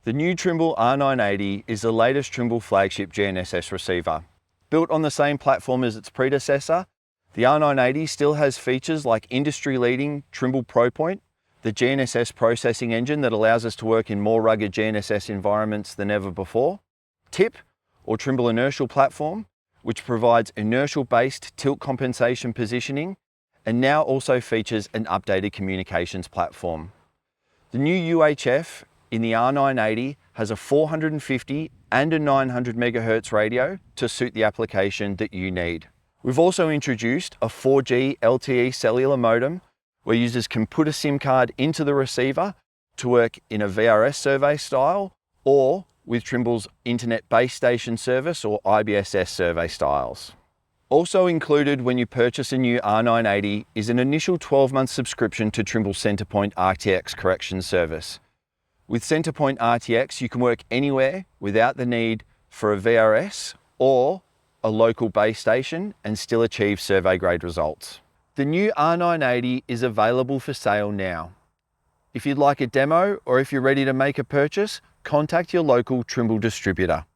The new Trimble R980 is the latest Trimble flagship GNSS receiver. Built on the same platform as its predecessor, the R980 still has features like industry-leading Trimble ProPoint, the GNSS processing engine that allows us to work in more rugged GNSS environments than ever before, TIP, or Trimble Inertial Platform, which provides inertial-based tilt compensation positioning, and now also features an updated communications platform. The new UHF in the R980 has a 450 and a 900 MHz radio to suit the application that you need. We've also introduced a 4G LTE cellular modem where users can put a SIM card into the receiver to work in a VRS survey style or with Trimble's Internet Base Station Service or IBSS survey styles. Also included when you purchase a new R980 is an initial 12-month subscription to Trimble Centrepoint RTX correction service. With Centrepoint RTX, you can work anywhere without the need for a VRS or a local base station and still achieve survey grade results. The new R980 is available for sale now. If you'd like a demo or if you're ready to make a purchase, contact your local Trimble distributor.